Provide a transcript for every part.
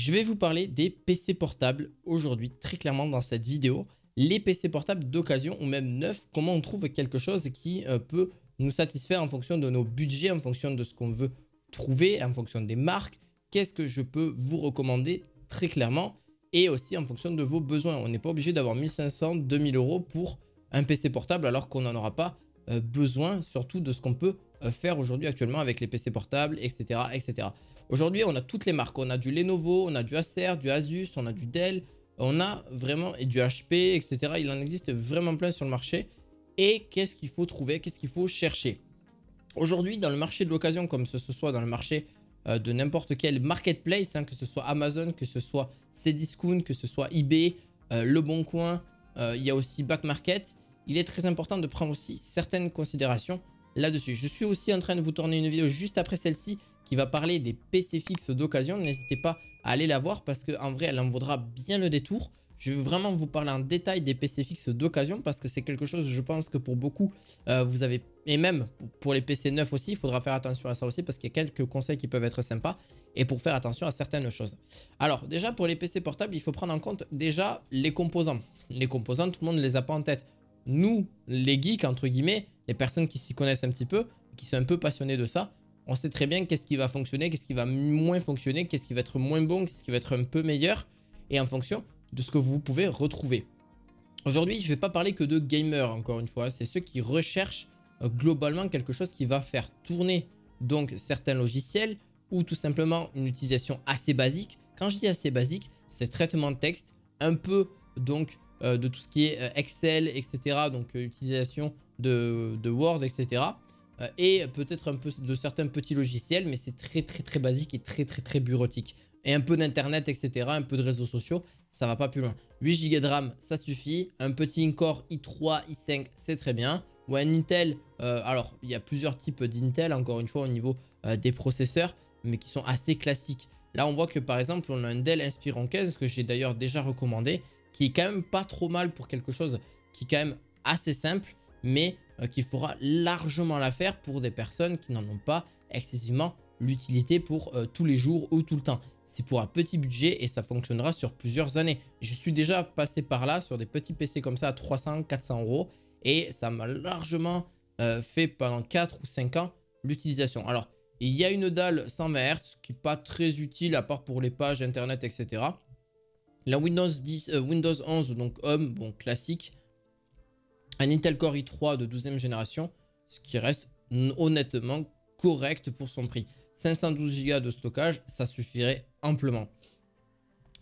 Je vais vous parler des PC portables aujourd'hui, très clairement dans cette vidéo. Les PC portables d'occasion ou même neufs, comment on trouve quelque chose qui peut nous satisfaire en fonction de nos budgets, en fonction de ce qu'on veut trouver, en fonction des marques. Qu'est-ce que je peux vous recommander très clairement et aussi en fonction de vos besoins. On n'est pas obligé d'avoir 1500, 2000 euros pour un PC portable alors qu'on n'en aura pas besoin, surtout de ce qu'on peut faire aujourd'hui actuellement avec les PC portables, etc. etc. Aujourd'hui, on a toutes les marques. On a du Lenovo, on a du Acer, du Asus, on a du Dell, on a vraiment et du HP, etc. Il en existe vraiment plein sur le marché. Et qu'est-ce qu'il faut trouver? Qu'est-ce qu'il faut chercher? Aujourd'hui, dans le marché de l'occasion, comme ce soit dans le marché de n'importe quel marketplace, hein, que ce soit Amazon, que ce soit Cdiscount, que ce soit eBay, Le Bon Coin, il y a aussi Back Market. Il est très important de prendre aussi certaines considérations là-dessus. Je suis aussi en train de vous tourner une vidéo juste après celle-ci qui va parler des PC fixes d'occasion. N'hésitez pas à aller la voir parce qu'en vrai, elle en vaudra bien le détour. Je vais vraiment vous parler en détail des PC fixes d'occasion parce que c'est quelque chose, je pense que pour beaucoup, vous avez... Et même pour les PC neufs aussi, il faudra faire attention à ça aussi parce qu'il y a quelques conseils qui peuvent être sympas et pour faire attention à certaines choses. Alors déjà, pour les PC portables, il faut prendre en compte déjà les composants. Les composants, tout le monde ne les a pas en tête. Nous, les geeks, entre guillemets, les personnes qui s'y connaissent un petit peu, qui sont un peu passionnés de ça, on sait très bien qu'est-ce qui va fonctionner, qu'est-ce qui va moins fonctionner, qu'est-ce qui va être moins bon, qu'est-ce qui va être un peu meilleur, et en fonction de ce que vous pouvez retrouver. Aujourd'hui, je ne vais pas parler que de gamers, encore une fois, c'est ceux qui recherchent globalement quelque chose qui va faire tourner donc certains logiciels ou tout simplement une utilisation assez basique. Quand je dis assez basique, c'est traitement de texte, un peu donc de tout ce qui est Excel, etc. Donc utilisation de Word, etc. Et peut-être un peu de certains petits logiciels, mais c'est très basique et très bureautique. Et un peu d'internet, etc. Un peu de réseaux sociaux, ça va pas plus loin. 8 Go de RAM, ça suffit. Un petit Incore i3, i5, c'est très bien. Ou un Intel, alors il y a plusieurs types d'Intel, encore une fois au niveau des processeurs, mais qui sont assez classiques. Là on voit que par exemple on a un Dell Inspiron 15 que j'ai d'ailleurs déjà recommandé, qui est quand même pas trop mal pour quelque chose qui est quand même assez simple, mais qui fera largement l'affaire pour des personnes qui n'en ont pas excessivement l'utilité pour tous les jours ou tout le temps. C'est pour un petit budget et ça fonctionnera sur plusieurs années. Je suis déjà passé par là sur des petits PC comme ça à 300, 400 euros et ça m'a largement fait pendant 4 ou 5 ans l'utilisation. Alors, il y a une dalle 120 Hz qui n'est pas très utile à part pour les pages internet, etc. La Windows 11, donc Home, bon classique. Un Intel Core i3 de 12e génération, ce qui reste honnêtement correct pour son prix. 512 Go de stockage, ça suffirait amplement.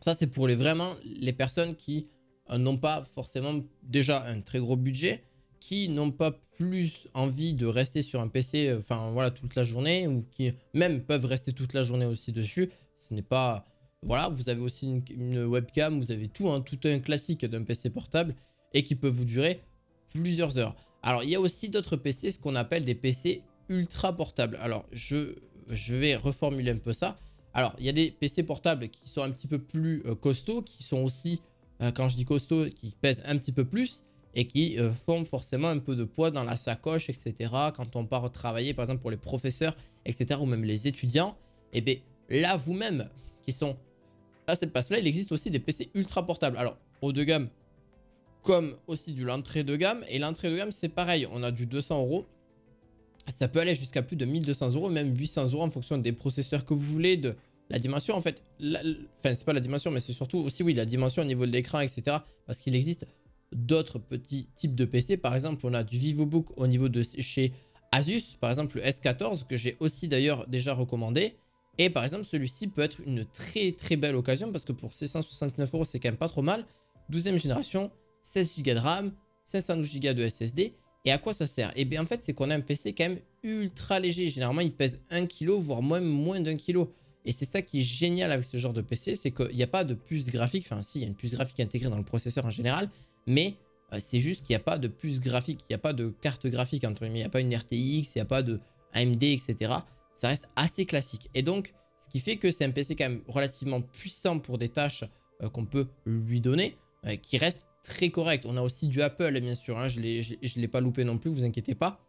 Ça, c'est pour vraiment les personnes qui n'ont pas forcément déjà un très gros budget, qui n'ont pas plus envie de rester sur un PC enfin voilà, toute la journée, ou qui même peuvent rester toute la journée aussi dessus. Ce n'est pas... Voilà, vous avez aussi une webcam, vous avez tout, hein, tout un classique d'un PC portable et qui peut vous durer plusieurs heures. Alors, il y a aussi d'autres PC, ce qu'on appelle des PC ultra portables. Alors, je vais reformuler un peu ça. Alors, il y a des PC portables qui sont un petit peu plus costauds, qui sont aussi, quand je dis costauds, qui pèsent un petit peu plus et qui font forcément un peu de poids dans la sacoche, etc. Quand on part travailler, par exemple, pour les professeurs, etc. ou même les étudiants, et bien là, vous-même, qui sont à cette place-là, il existe aussi des PC ultra portables. Alors, haut de gamme, comme aussi du l'entrée de gamme. Et l'entrée de gamme, c'est pareil. On a du 200 euros. Ça peut aller jusqu'à plus de 1200 euros, même 800 euros en fonction des processeurs que vous voulez, de la dimension. En fait, enfin, c'est pas la dimension, mais c'est surtout aussi, oui, la dimension au niveau de l'écran, etc. Parce qu'il existe d'autres petits types de PC. Par exemple, on a du VivoBook au niveau de chez Asus. Par exemple, le S14, que j'ai aussi d'ailleurs déjà recommandé. Et par exemple, celui-ci peut être une très belle occasion parce que pour 669 euros, c'est quand même pas trop mal. 12e génération, 16 Go de RAM, 512 Go de SSD. Et à quoi ça sert? Et bien en fait, c'est qu'on a un PC quand même ultra léger. Généralement, il pèse 1 kg, voire moins d'1 kg. Et c'est ça qui est génial avec ce genre de PC, c'est qu'il n'y a pas de puce graphique. Enfin, si, il y a une puce graphique intégrée dans le processeur en général, mais c'est juste qu'il n'y a pas de puce graphique, il n'y a pas de carte graphique, entre guillemets. Il n'y a pas une RTX, il n'y a pas de AMD, etc. Ça reste assez classique. Et donc, ce qui fait que c'est un PC quand même relativement puissant pour des tâches qu'on peut lui donner, qui reste très correct. On a aussi du Apple, bien sûr, hein, je ne l'ai pas loupé non plus, vous inquiétez pas.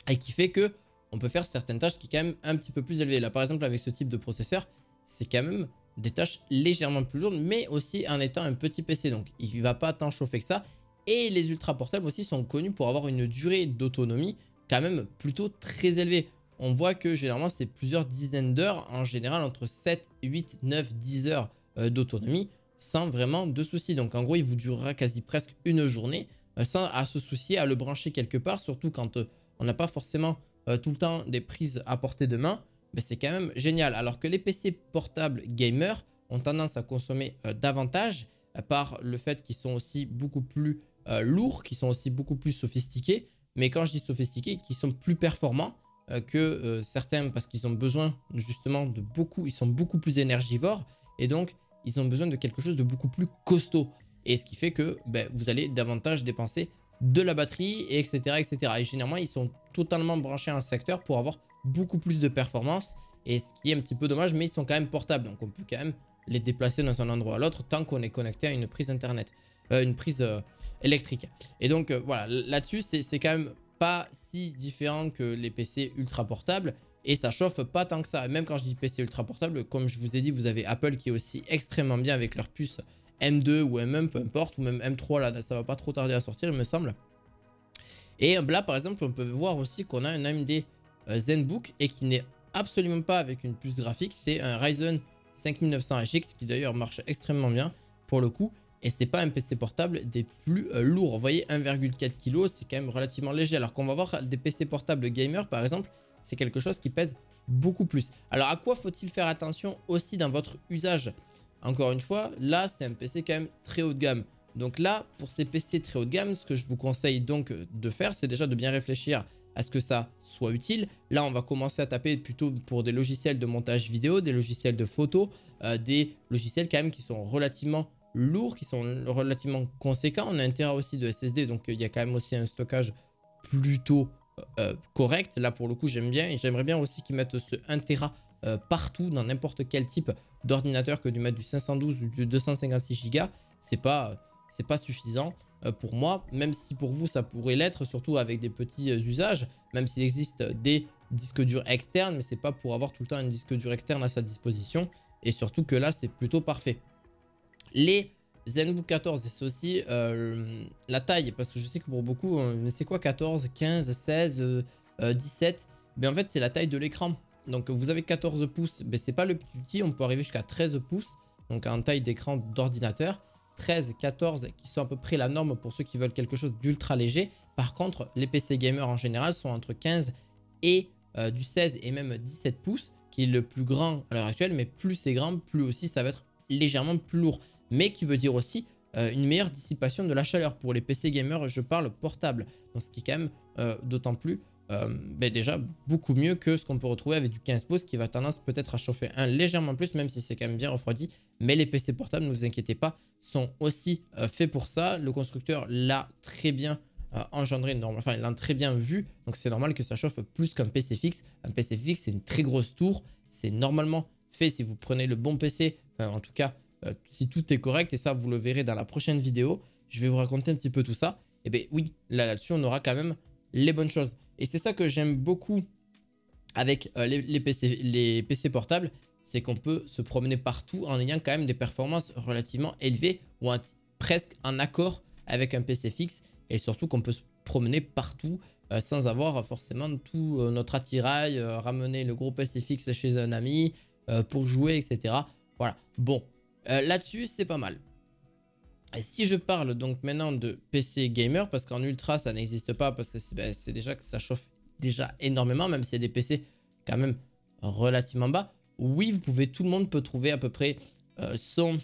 Et qui fait que on peut faire certaines tâches qui sont quand même un petit peu plus élevées. Là, par exemple, avec ce type de processeur, c'est quand même des tâches légèrement plus lourdes, mais aussi en étant un petit PC. Donc, il ne va pas tant chauffer que ça. Et les ultra portables aussi sont connus pour avoir une durée d'autonomie quand même plutôt très élevée. On voit que généralement, c'est plusieurs dizaines d'heures, en général entre 7, 8, 9, 10 heures d'autonomie, sans vraiment de soucis. Donc, en gros, il vous durera quasi presque une journée sans à se soucier à le brancher quelque part, surtout quand on n'a pas forcément tout le temps des prises à portée de main. Mais c'est quand même génial. Alors que les PC portables gamers ont tendance à consommer davantage par le fait qu'ils sont aussi beaucoup plus lourds, qui sont aussi beaucoup plus sophistiqués. Mais quand je dis sophistiqués, qui sont plus performants que certains, parce qu'ils ont besoin justement de beaucoup, ils sont beaucoup plus énergivores et donc ils ont besoin de quelque chose de beaucoup plus costaud. Et ce qui fait que vous allez davantage dépenser de la batterie, etc., etc. Et généralement, ils sont totalement branchés à un secteur pour avoir beaucoup plus de performance. Et ce qui est un petit peu dommage, mais ils sont quand même portables. Donc on peut quand même les déplacer dans un endroit à l'autre tant qu'on est connecté à une prise internet, une prise électrique. Et donc voilà, là-dessus, c'est quand même pas si différent que les PC ultra portables. Et ça chauffe pas tant que ça. Même quand je dis PC ultra portable, comme je vous ai dit, vous avez Apple qui est aussi extrêmement bien avec leur puce M2 ou M1, peu importe, ou même M3, là, ça va pas trop tarder à sortir, il me semble. Et là, par exemple, on peut voir aussi qu'on a un AMD ZenBook et qui n'est absolument pas avec une puce graphique. C'est un Ryzen 5900HX qui d'ailleurs marche extrêmement bien pour le coup. Et c'est pas un PC portable des plus lourds. Vous voyez, 1,4 kg, c'est quand même relativement léger. Alors qu'on va voir des PC portables gamer, par exemple, c'est quelque chose qui pèse beaucoup plus. Alors, à quoi faut-il faire attention aussi dans votre usage? Encore une fois, là, c'est un PC quand même très haut de gamme. Donc là, pour ces PC très haut de gamme, ce que je vous conseille donc de faire, c'est déjà de bien réfléchir à ce que ça soit utile. Là, on va commencer à taper plutôt pour des logiciels de montage vidéo, des logiciels de photo, des logiciels quand même qui sont relativement lourds, qui sont relativement conséquents. On a 1 Tera aussi de SSD, donc il y a quand même aussi un stockage plutôt correct. Là, pour le coup, j'aime bien. Et j'aimerais bien aussi qu'ils mettent ce 1 Tera partout, dans n'importe quel type d'ordinateur, que de mettre du 512 ou du 256 Go. C'est pas suffisant pour moi, même si pour vous ça pourrait l'être, surtout avec des petits usages, même s'il existe des disques durs externes, mais c'est pas pour avoir tout le temps un disque dur externe à sa disposition. Et surtout que là, c'est plutôt parfait. Les ZenBook 14, et c'est aussi la taille, parce que je sais que pour beaucoup, mais c'est quoi 14, 15, 16, 17 Ben en fait, c'est la taille de l'écran. Donc vous avez 14 pouces, mais c'est pas le plus petit, on peut arriver jusqu'à 13 pouces, donc en taille d'écran d'ordinateur. 13, 14 qui sont à peu près la norme pour ceux qui veulent quelque chose d'ultra léger. Par contre, les PC gamers en général sont entre 15 et du 16 et même 17 pouces, qui est le plus grand à l'heure actuelle, mais plus c'est grand, plus aussi ça va être légèrement plus lourd. Mais qui veut dire aussi une meilleure dissipation de la chaleur. Pour les PC gamers, je parle portable, donc ce qui est quand même d'autant plus déjà beaucoup mieux que ce qu'on peut retrouver avec du 15 pouces qui va tendance peut-être à chauffer légèrement plus, même si c'est quand même bien refroidi. Mais les PC portables, ne vous inquiétez pas, sont aussi faits pour ça. Le constructeur l'a très bien engendré, enfin il l'a très bien vu, donc c'est normal que ça chauffe plus qu'un PC fixe. Un PC fixe, c'est une très grosse tour, c'est normalement fait si vous prenez le bon PC, enfin, en tout cas si tout est correct, et ça vous le verrez dans la prochaine vidéo. Je vais vous raconter un petit peu tout ça. Et bien oui, là-dessus on aura quand même les bonnes choses. Et c'est ça que j'aime beaucoup avec les PC portables, c'est qu'on peut se promener partout en ayant quand même des performances relativement élevées ou presque en accord avec un PC fixe. Et surtout qu'on peut se promener partout sans avoir forcément tout notre attirail, ramener le gros PC fixe chez un ami pour jouer, etc. Voilà, bon, là-dessus c'est pas mal. Et si je parle donc maintenant de PC gamer, parce qu'en ultra ça n'existe pas, parce que c'est déjà que ça chauffe déjà énormément, même s'il y a des PC quand même relativement bas. Oui, tout le monde peut trouver à peu près son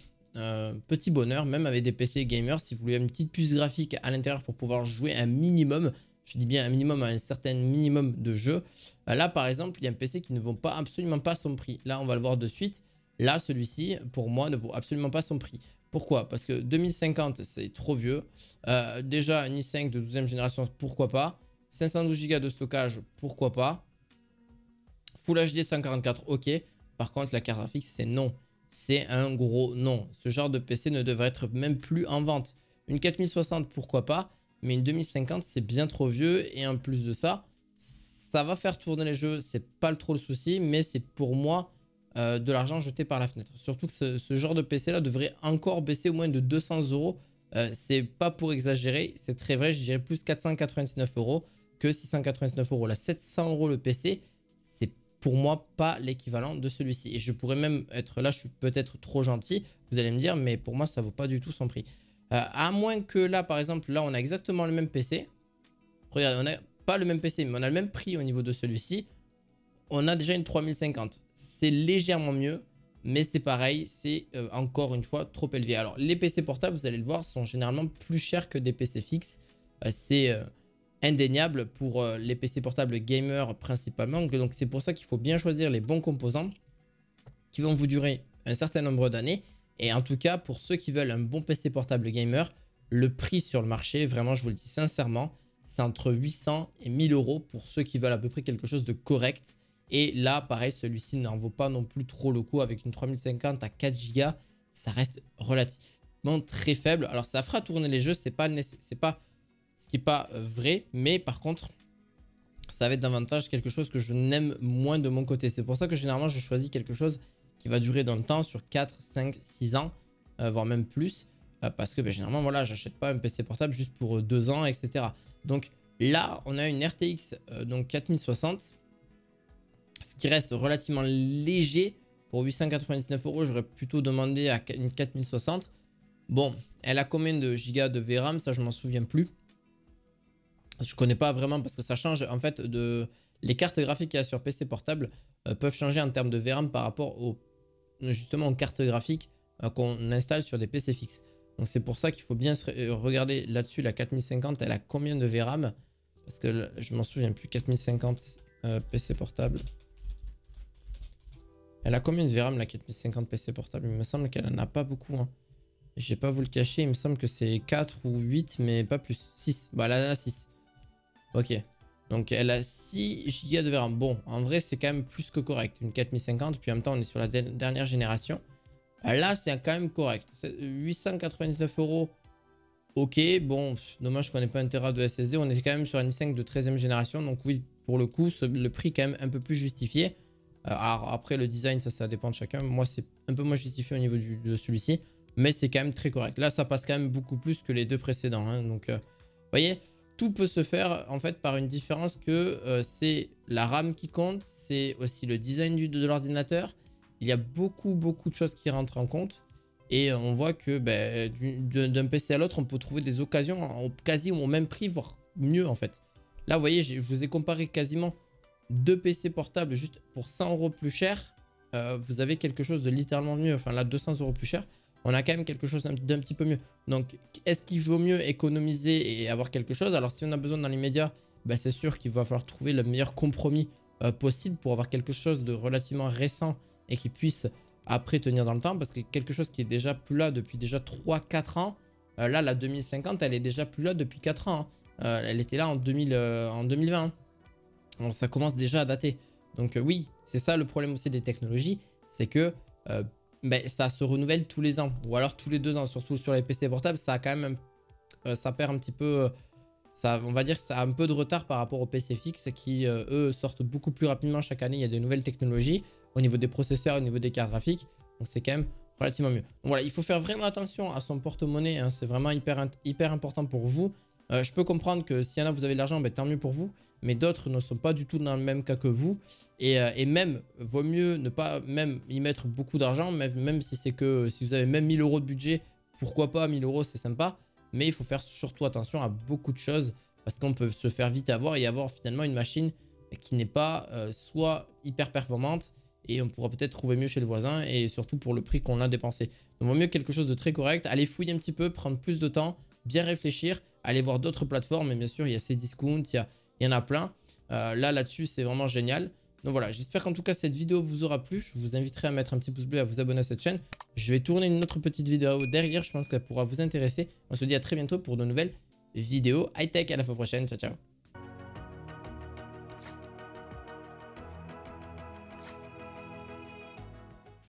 petit bonheur, même avec des PC gamers. Si vous voulez une petite puce graphique à l'intérieur pour pouvoir jouer un minimum, je dis bien un minimum, à un certain minimum de jeux. Là par exemple, il y a un PC qui ne vaut absolument pas son prix. Là on va le voir de suite. Là celui-ci pour moi ne vaut absolument pas son prix. Pourquoi? Parce que 2050 c'est trop vieux. Déjà un i5 de 12e génération, pourquoi pas. 512 Go de stockage, pourquoi pas. Full HD 144, ok. Par contre, la carte graphique, c'est non. C'est un gros non. Ce genre de PC ne devrait être même plus en vente. Une 4060, pourquoi pas. Mais une 2050, c'est bien trop vieux. Et en plus de ça, ça va faire tourner les jeux. C'est pas trop le souci. Mais c'est pour moi de l'argent jeté par la fenêtre. Surtout que ce genre de PC là devrait encore baisser au moins de 200 euros. C'est pas pour exagérer, c'est très vrai, je dirais plus 499 euros que 699 euros. Là, 700 euros le PC, c'est pour moi pas l'équivalent de celui-ci. Et je pourrais même être là, je suis peut-être trop gentil, vous allez me dire, mais pour moi, ça vaut pas du tout son prix. À moins que là, par exemple, là, on a exactement le même PC. Regardez, on n'a pas le même PC, mais on a le même prix au niveau de celui-ci. On a déjà une 3050. C'est légèrement mieux, mais c'est pareil, c'est encore une fois trop élevé. Alors, les PC portables, vous allez le voir, sont généralement plus chers que des PC fixes. C'est indéniable pour les PC portables gamers principalement. Donc, c'est pour ça qu'il faut bien choisir les bons composants qui vont vous durer un certain nombre d'années. Et en tout cas, pour ceux qui veulent un bon PC portable gamer, le prix sur le marché, vraiment, je vous le dis sincèrement, c'est entre 800 et 1000 euros pour ceux qui veulent à peu près quelque chose de correct. Et là, pareil, celui-ci n'en vaut pas non plus trop le coup. Avec une 3050 à 4 Go, ça reste relativement très faible. Alors, ça fera tourner les jeux, c'est pas ce qui n'est pas vrai. Mais par contre, ça va être davantage quelque chose que je n'aime moins de mon côté. C'est pour ça que généralement, je choisis quelque chose qui va durer dans le temps sur 4, 5, 6 ans, voire même plus. Parce que généralement, voilà, j'achète pas un PC portable juste pour 2 ans, etc. Donc là, on a une RTX donc 4060. Ce qui reste relativement léger. Pour 899 euros, j'aurais plutôt demandé à une 4060. Bon, elle a combien de gigas de VRAM? Ça, je m'en souviens plus. Je connais pas vraiment parce que ça change. En fait, les cartes graphiques qu'il y a sur PC portable peuvent changer en termes de VRAM par rapport justement aux cartes graphiques qu'on installe sur des PC fixes. Donc, c'est pour ça qu'il faut bien regarder là-dessus. La 4050, elle a combien de VRAM? Parce que je m'en souviens plus. 4050 PC portable. Elle a combien de VRAM la 4050 PC portable? Il me semble qu'elle en a pas beaucoup. Hein. Je vais pas vous le cacher, il me semble que c'est 4 ou 8, mais pas plus. 6. Bah, elle en a 6. Ok. Donc, elle a 6 Go de VRAM. Bon, en vrai, c'est quand même plus que correct. Une 4050, puis en même temps, on est sur la dernière génération. Là, c'est quand même correct. 899 euros. Ok, bon, dommage, je connais pas un Tera de SSD. On est quand même sur une i5 de 13e génération. Donc, oui, pour le coup, le prix est quand même un peu plus justifié. Alors après, le design, ça dépend de chacun. Moi, c'est un peu moins justifié au niveau de celui-ci. Mais c'est quand même très correct. Là, ça passe quand même beaucoup plus que les deux précédents. Hein. Donc, vous voyez, tout peut se faire en fait par une différence que c'est la RAM qui compte. C'est aussi le design de l'ordinateur. Il y a beaucoup de choses qui rentrent en compte. Et on voit que d'un PC à l'autre, on peut trouver des occasions quasi au même prix, voire mieux en fait. Là, vous voyez, je vous ai comparé quasiment 2 PC portables juste pour 100 euros plus cher. Vous avez quelque chose de littéralement mieux. Enfin là, 200 euros plus cher. On a quand même quelque chose d'un petit peu mieux. Donc, est-ce qu'il vaut mieux économiser et avoir quelque chose? Alors, si on a besoin dans l'immédiat, c'est sûr qu'il va falloir trouver le meilleur compromis possible pour avoir quelque chose de relativement récent et qui puisse après tenir dans le temps. Parce que quelque chose qui est déjà plus là depuis déjà 3-4 ans. Là, la 2050, elle est déjà plus là depuis 4 ans. Hein. Elle était là en 2020. Donc, ça commence déjà à dater. Donc oui, c'est ça le problème aussi des technologies. C'est que ça se renouvelle tous les ans. Ou alors tous les 2 ans. Surtout sur les PC portables, ça a quand même ça perd un petit peu... on va dire que ça a un peu de retard par rapport aux PC fixes qui, eux, sortent beaucoup plus rapidement chaque année. Il y a des nouvelles technologies au niveau des processeurs, au niveau des cartes graphiques. Donc c'est quand même relativement mieux. Donc voilà, il faut faire vraiment attention à son porte-monnaie. Hein. C'est vraiment hyper important pour vous. Je peux comprendre que s'il y en a, vous avez de l'argent, tant mieux pour vous. Mais d'autres ne sont pas du tout dans le même cas que vous. Et même, vaut mieux ne pas même y mettre beaucoup d'argent, même si c'est que si vous avez même 1000 euros de budget, pourquoi pas 1000 euros, c'est sympa. Mais il faut faire surtout attention à beaucoup de choses parce qu'on peut se faire vite avoir et avoir finalement une machine qui n'est pas soit hyper performante et on pourra peut-être trouver mieux chez le voisin et surtout pour le prix qu'on a dépensé. Donc, vaut mieux quelque chose de très correct. Allez fouiller un petit peu, prendre plus de temps, bien réfléchir, aller voir d'autres plateformes. Et bien sûr, il y a Cdiscount, il y en a plein. Là-dessus, c'est vraiment génial. Donc voilà, j'espère qu'en tout cas, cette vidéo vous aura plu. Je vous inviterai à mettre un petit pouce bleu et à vous abonner à cette chaîne. Je vais tourner une autre petite vidéo derrière. Je pense qu'elle pourra vous intéresser. On se dit à très bientôt pour de nouvelles vidéos high-tech. À la fois prochaine. Ciao, ciao.